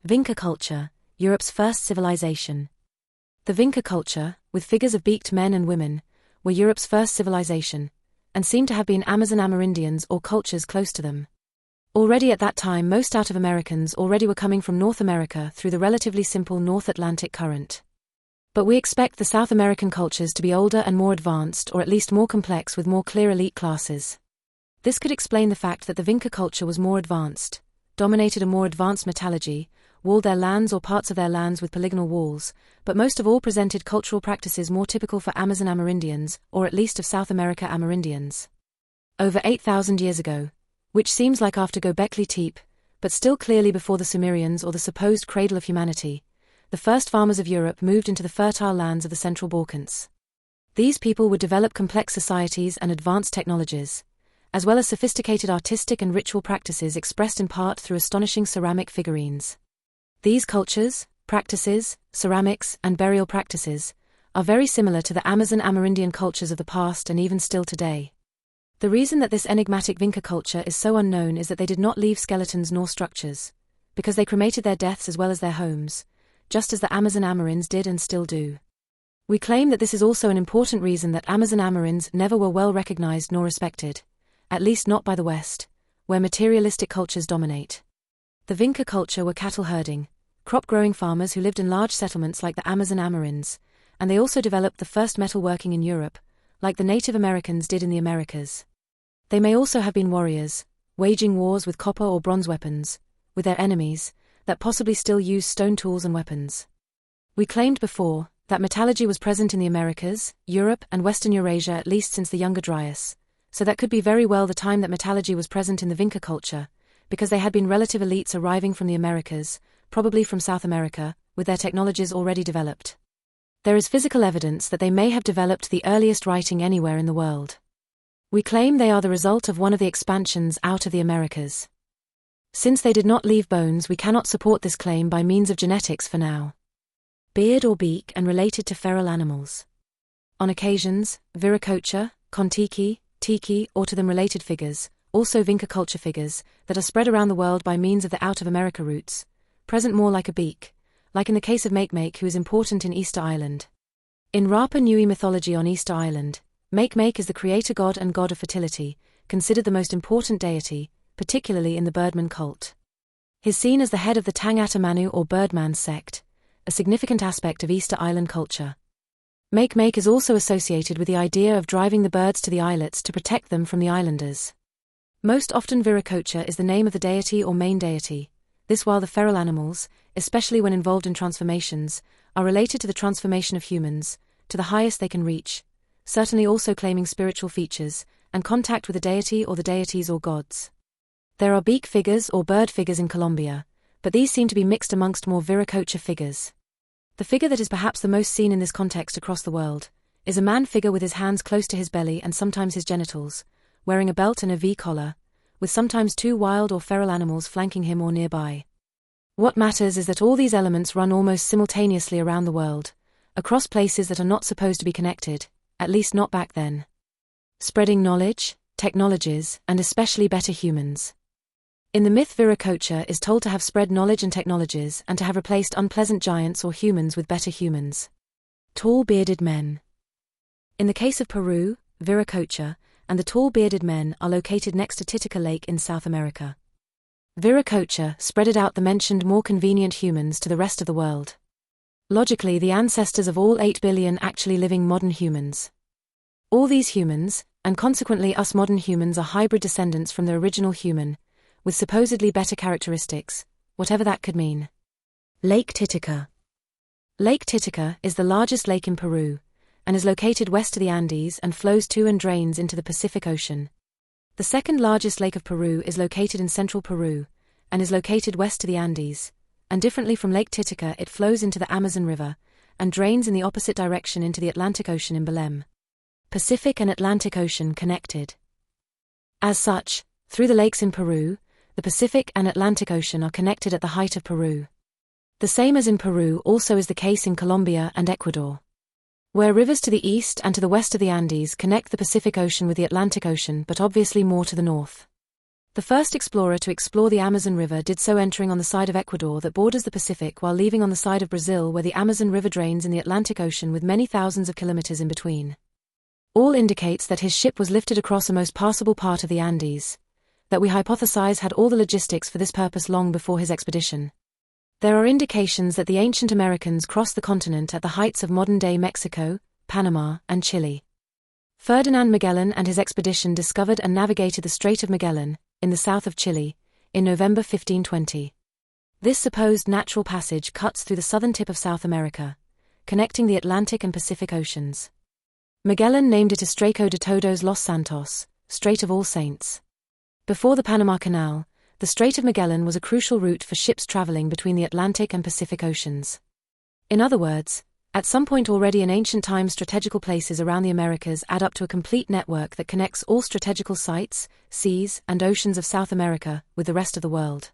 Vinca Culture, Europe's first civilization. The Vinca culture, with figures of beaked men and women, were Europe's first civilization, and seem to have been Amazon Amerindians or cultures close to them. Already at that time most out of Americans already were coming from North America through the relatively simple North Atlantic current. But we expect the South American cultures to be older and more advanced, or at least more complex with more clear elite classes. This could explain the fact that the Vinca culture was more advanced, dominated a more advanced metallurgy, walled their lands or parts of their lands with polygonal walls, but most of all presented cultural practices more typical for Amazon Amerindians, or at least of South America Amerindians. Over 8,000 years ago, which seems like after Göbekli Tepe, but still clearly before the Sumerians or the supposed cradle of humanity, the first farmers of Europe moved into the fertile lands of the Central Balkans. These people would develop complex societies and advanced technologies, as well as sophisticated artistic and ritual practices expressed in part through astonishing ceramic figurines. These cultures, practices, ceramics, and burial practices are very similar to the Amazon Amerindian cultures of the past and even still today. The reason that this enigmatic Vinca culture is so unknown is that they did not leave skeletons nor structures, because they cremated their deaths as well as their homes, just as the Amazon Amerinds did and still do. We claim that this is also an important reason that Amazon Amerinds never were well recognized nor respected, at least not by the West, where materialistic cultures dominate. The Vinca culture were cattle-herding, crop-growing farmers who lived in large settlements like the Amazon Amerinds, and they also developed the first metalworking in Europe, like the Native Americans did in the Americas. They may also have been warriors, waging wars with copper or bronze weapons, with their enemies, that possibly still use stone tools and weapons. We claimed before that metallurgy was present in the Americas, Europe, and Western Eurasia at least since the Younger Dryas, so that could be very well the time that metallurgy was present in the Vinca culture, because they had been relative elites arriving from the Americas, probably from South America, with their technologies already developed. There is physical evidence that they may have developed the earliest writing anywhere in the world. We claim they are the result of one of the expansions out of the Americas. Since they did not leave bones, we cannot support this claim by means of genetics for now. Beard or beak and related to feral animals. On occasions, Viracocha, Kontiki, Tiki, or to them related figures, also Vinca culture figures, that are spread around the world by means of the out of America roots, present more like a beak, like in the case of MakeMake, who is important in Easter Island. In Rapa Nui mythology on Easter Island, MakeMake is the creator god and god of fertility, considered the most important deity, particularly in the Birdman cult. He is seen as the head of the Tangata Manu or Birdman sect, a significant aspect of Easter Island culture. MakeMake is also associated with the idea of driving the birds to the islets to protect them from the islanders. Most often Viracocha is the name of the deity or main deity, this while the feral animals, especially when involved in transformations, are related to the transformation of humans, to the highest they can reach, certainly also claiming spiritual features, and contact with the deity or the deities or gods. There are beak figures or bird figures in Colombia, but these seem to be mixed amongst more Viracocha figures. The figure that is perhaps the most seen in this context across the world is a man figure with his hands close to his belly and sometimes his genitals, wearing a belt and a V-collar, with sometimes two wild or feral animals flanking him or nearby. What matters is that all these elements run almost simultaneously around the world, across places that are not supposed to be connected, at least not back then. Spreading knowledge, technologies, and especially better humans. In the myth, Viracocha is told to have spread knowledge and technologies and to have replaced unpleasant giants or humans with better humans. Tall bearded men. In the case of Peru, Viracocha and the tall bearded men are located next to Titicaca Lake in South America. Viracocha spreaded out the mentioned more convenient humans to the rest of the world. Logically, the ancestors of all 8 billion actually living modern humans. All these humans, and consequently us modern humans, are hybrid descendants from the original human, with supposedly better characteristics, whatever that could mean. Lake Titicaca. Lake Titicaca is the largest lake in Peru, and is located west of the Andes and flows to and drains into the Pacific Ocean. The second largest lake of Peru is located in central Peru, and is located west of the Andes, and differently from Lake Titicaca it flows into the Amazon River, and drains in the opposite direction into the Atlantic Ocean in Belém. Pacific and Atlantic Ocean connected. As such, through the lakes in Peru, the Pacific and Atlantic Ocean are connected at the height of Peru. The same as in Peru also is the case in Colombia and Ecuador, where rivers to the east and to the west of the Andes connect the Pacific Ocean with the Atlantic Ocean, but obviously more to the north. The first explorer to explore the Amazon River did so entering on the side of Ecuador that borders the Pacific while leaving on the side of Brazil where the Amazon River drains in the Atlantic Ocean with many thousands of kilometers in between. All indicates that his ship was lifted across a most passable part of the Andes, that we hypothesize had all the logistics for this purpose long before his expedition. There are indications that the ancient Americans crossed the continent at the heights of modern-day Mexico, Panama, and Chile. Ferdinand Magellan and his expedition discovered and navigated the Strait of Magellan, in the south of Chile, in November 1520. This supposed natural passage cuts through the southern tip of South America, connecting the Atlantic and Pacific Oceans. Magellan named it Estrecho de Todos los Santos, Strait of All Saints. Before the Panama Canal, the Strait of Magellan was a crucial route for ships traveling between the Atlantic and Pacific Oceans. In other words, at some point already in ancient times strategical places around the Americas add up to a complete network that connects all strategical sites, seas, and oceans of South America with the rest of the world.